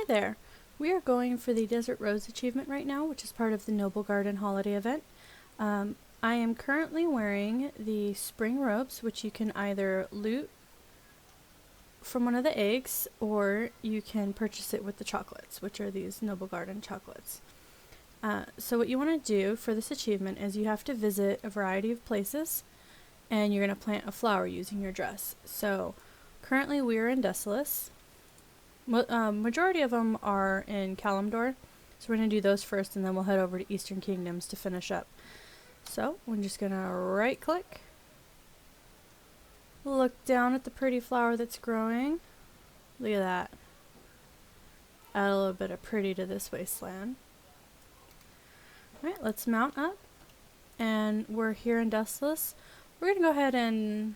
Hi there! We are going for the Desert Rose achievement right now, which is part of the Noblegarden holiday event. I am currently wearing the spring robes, which you can either loot from one of the eggs, or you can purchase it with the chocolates, which are these Noblegarden chocolates. So what you want to do for this achievement is you have to visit a variety of places, and you're going to plant a flower using your dress. So currently we are in Desolace. Majority of them are in Kalimdor, so we're going to do those first, and then we'll head over to Eastern Kingdoms to finish up. So we're just going to right click, look down at the pretty flower that's growing. Look at that. Add a little bit of pretty to this wasteland. Alright, let's mount up, and we're here in Desolace. We're going to go ahead and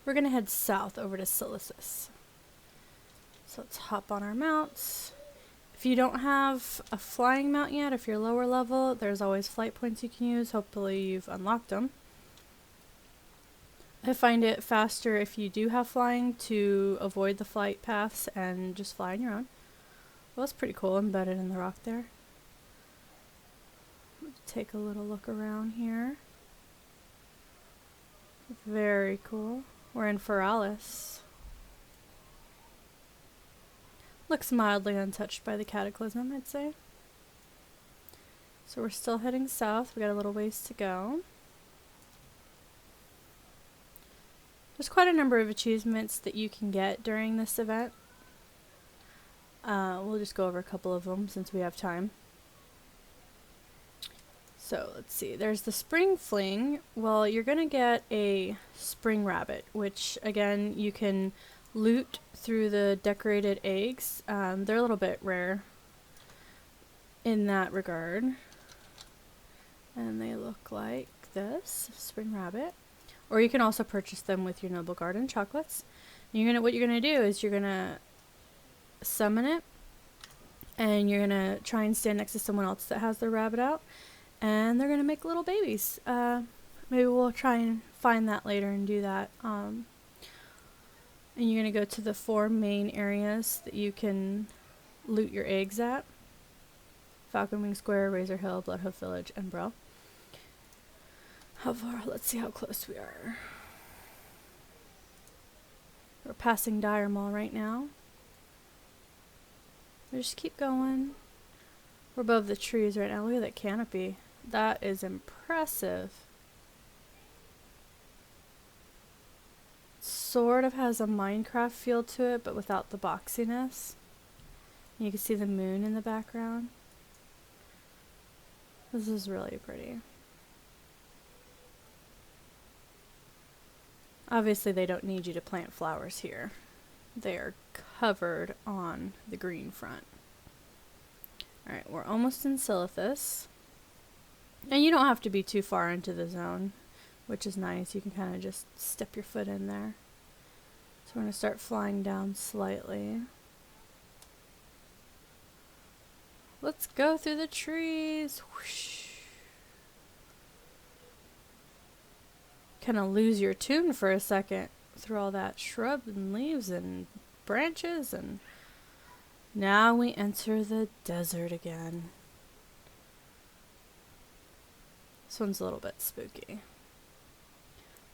we're going to head south over to Silicis. So let's hop on our mounts. If you don't have a flying mount yet, if you're lower level, there's always flight points you can use. Hopefully you've unlocked them. I find it faster if you do have flying to avoid the flight paths and just fly on your own. Well, that's pretty cool, embedded in the rock there. Let's take a little look around here. Very cool. We're in Feralis. Looks mildly untouched by the cataclysm, I'd say. So we're still heading south. We got a little ways to go. There's quite a number of achievements that you can get during this event. We'll just go over a couple of them since we have time. So let's see. There's the spring fling. Well, you're going to get a spring rabbit, which again you can loot through the decorated eggs. They're a little bit rare in that regard. And they look like this, spring rabbit. Or you can also purchase them with your Noblegarden chocolates. And what you're gonna do is you're gonna summon it, and you're gonna try and stand next to someone else that has their rabbit out, and they're gonna make little babies. Maybe we'll try and find that later and do that. And you're going to go to the 4 main areas that you can loot your eggs at. Falcon Wing Square, Razor Hill, Bloodhoof Village, and Brill. How far? Let's see how close we are. We're passing Dire Mall right now. We just keep going. We're above the trees right now. Look at that canopy. That is impressive. Sort of has a Minecraft feel to it, but without the boxiness. You can see the moon in the background. This is really pretty. Obviously they don't need you to plant flowers here. They are covered on the green front. Alright, we're almost in Silithus. And you don't have to be too far into the zone, which is nice. You can kind of just step your foot in there. So we're going to start flying down slightly. Let's go through the trees. Whoosh. Kind of lose your tune for a second through all that shrub and leaves and branches, and now we enter the desert again. This one's a little bit spooky.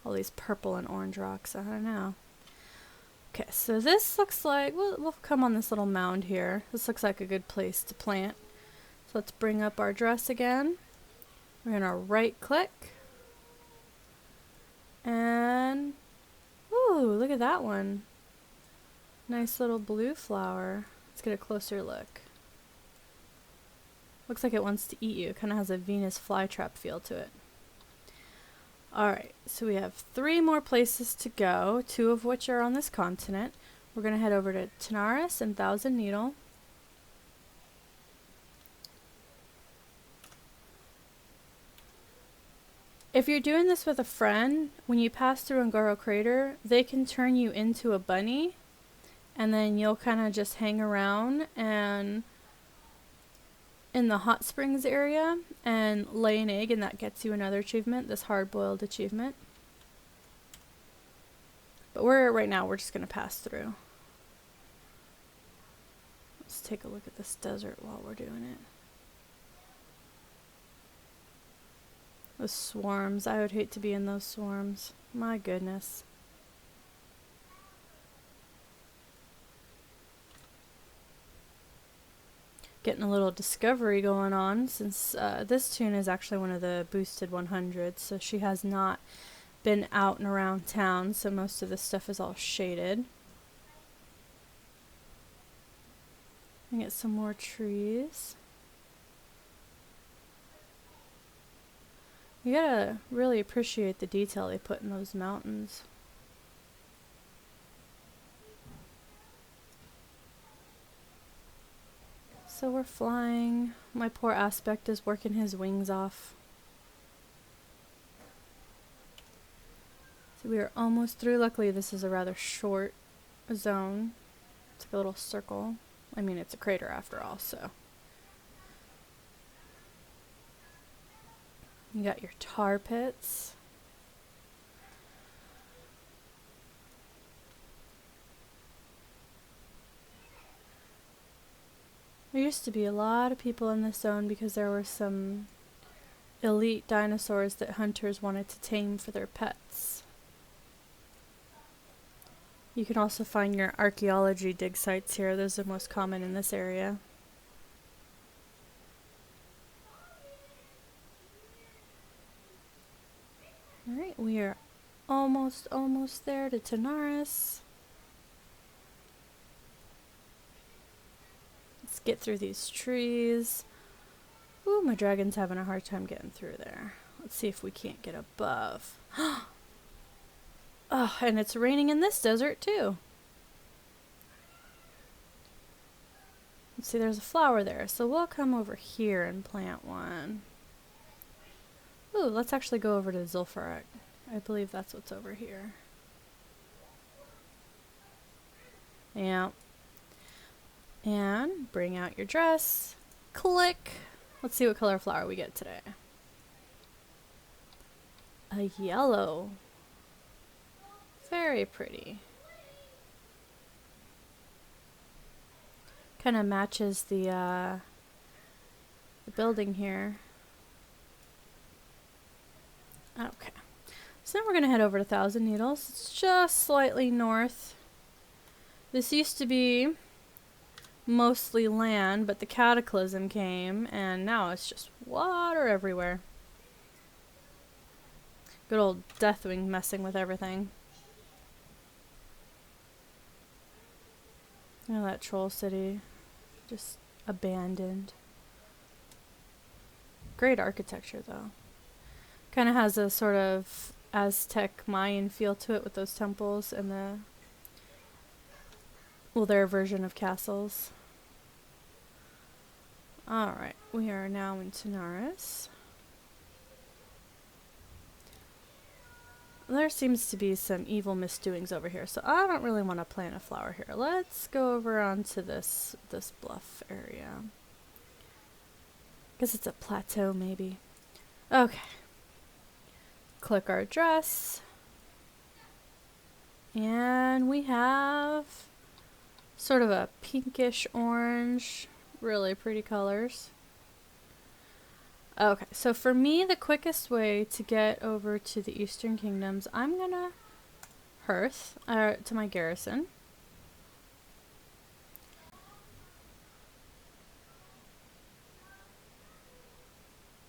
All these purple and orange rocks, I don't know. Okay, so this looks like, we'll come on this little mound here. This looks like a good place to plant. So let's bring up our dress again. We're gonna right click. And, ooh, look at that one. Nice little blue flower. Let's get a closer look. Looks like it wants to eat you. It kind of has a Venus flytrap feel to it. Alright, so we have 3 more places to go, 2 of which are on this continent. We're going to head over to Tanaris and Thousand Needle. If you're doing this with a friend, when you pass through Ungaro Crater, they can turn you into a bunny, and then you'll kind of just hang around and in the hot springs area and lay an egg, and that gets you another achievement, this hard-boiled achievement. But right now we're just going to pass through. Let's take a look at this desert while we're doing it. The swarms. I would hate to be in those swarms. My goodness. Getting a little discovery going on since this tune is actually one of the boosted 100s, so she has not been out and around town, so most of this stuff is all shaded. Get some more trees. You gotta really appreciate the detail they put in those mountains. So we're flying. My poor Aspect is working his wings off. So we are almost through. Luckily this is a rather short zone. It's like a little circle. I mean, it's a crater after all, so. You got your tar pits. There used to be a lot of people in this zone because there were some elite dinosaurs that hunters wanted to tame for their pets. You can also find your archaeology dig sites here. Those are most common in this area. Alright, we are almost there to Tanaris. Let's get through these trees. Ooh, my dragon's having a hard time getting through there. Let's see if we can't get above. Oh, and it's raining in this desert too. Let's see, there's a flower there, so we'll come over here and plant one. Ooh, let's actually go over to Zul'Farrak. I believe that's what's over here. Yeah. And bring out your dress. Click. Let's see what color flower we get today. A yellow. Very pretty. Kind of matches the building here. Okay. So now we're going to head over to Thousand Needles. It's just slightly north. This used to be mostly land, but the cataclysm came, and now it's just water everywhere. Good old Deathwing messing with everything. You know, that troll city, just abandoned. Great architecture, though. Kind of has a sort of Aztec Mayan feel to it with those temples and the, well, their version of castles. Alright, we are now in Tanaris. There seems to be some evil misdoings over here, so I don't really want to plant a flower here. Let's go over onto this bluff area. Guess it's a plateau, maybe. Okay. Click our dress. And we have sort of a pinkish orange, really pretty colors. Okay, so for me, the quickest way to get over to the Eastern Kingdoms, I'm gonna hearth to my garrison.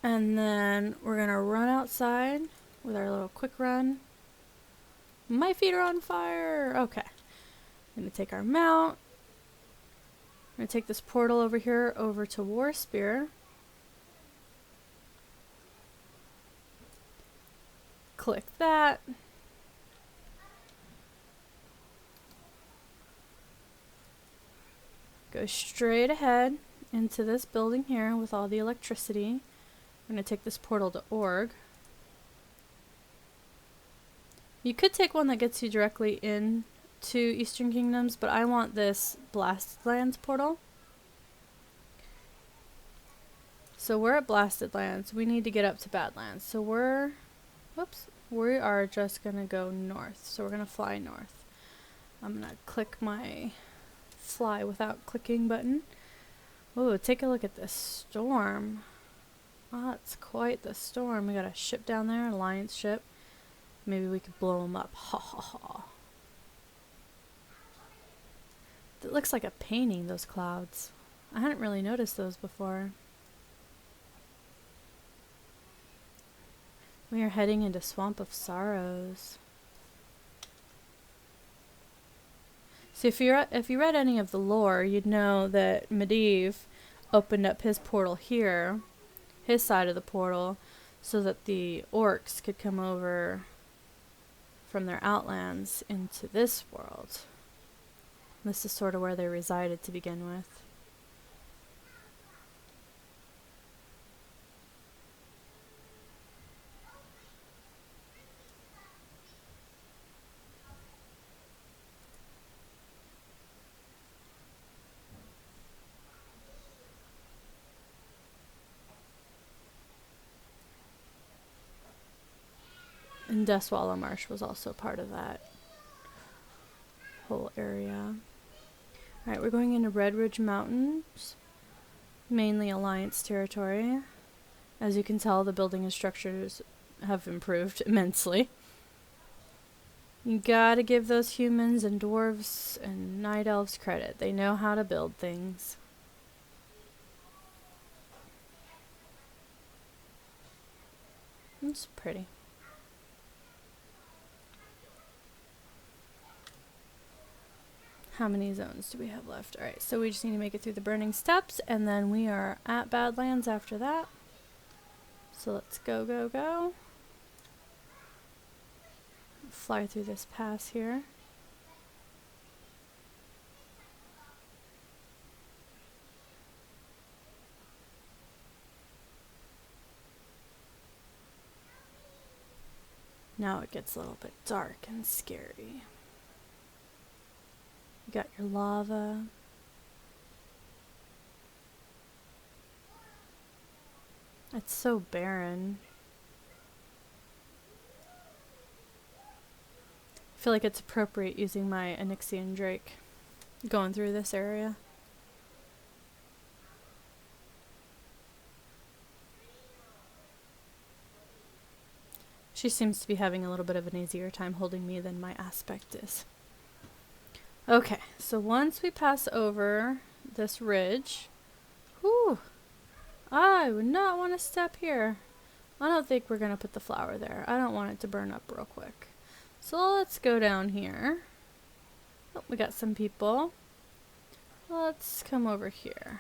And then we're gonna run outside with our little quick run. My feet are on fire! Okay. I'm gonna take our mount. I'm gonna take this portal over here over to Warspear. Click that. Go straight ahead into this building here with all the electricity. I'm going to take this portal to Org. You could take one that gets you directly into Eastern Kingdoms, but I want this Blasted Lands portal. So we're at Blasted Lands. We need to get up to Badlands. So we are just going to go north. So we're going to fly north. I'm going to click my fly without clicking button. Oh, take a look at this storm. Oh, that's quite the storm. We got a ship down there, an alliance ship. Maybe we could blow them up. Ha ha ha. It looks like a painting, those clouds. I hadn't really noticed those before. We are heading into Swamp of Sorrows. So if you read any of the lore, you'd know that Medivh opened up his portal here, his side of the portal, so that the orcs could come over from their outlands into this world. This is sort of where they resided to begin with. And Deathswallow Marsh was also part of that whole area. Alright, we're going into Red Ridge Mountains, mainly Alliance territory. As you can tell, the building and structures have improved immensely. You gotta give those humans and dwarves and night elves credit. They know how to build things. It's pretty. How many zones do we have left? Alright, so we just need to make it through the burning steps, and then we are at Badlands after that. So let's go, go, go. Fly through this pass here. Now it gets a little bit dark and scary. You got your lava. It's so barren. I feel like it's appropriate using my Onyxian Drake going through this area. She seems to be having a little bit of an easier time holding me than my aspect is. Okay, so once we pass over this ridge, whew, I would not want to step here. I don't think we're going to put the flower there. I don't want it to burn up real quick. So let's go down here. Oh, we got some people. Let's come over here.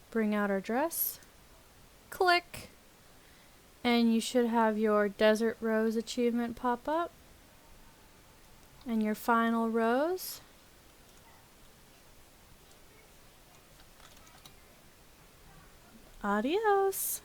Bring out our dress. Click. And you should have your Desert Rose achievement pop up. And your final rose. Adios.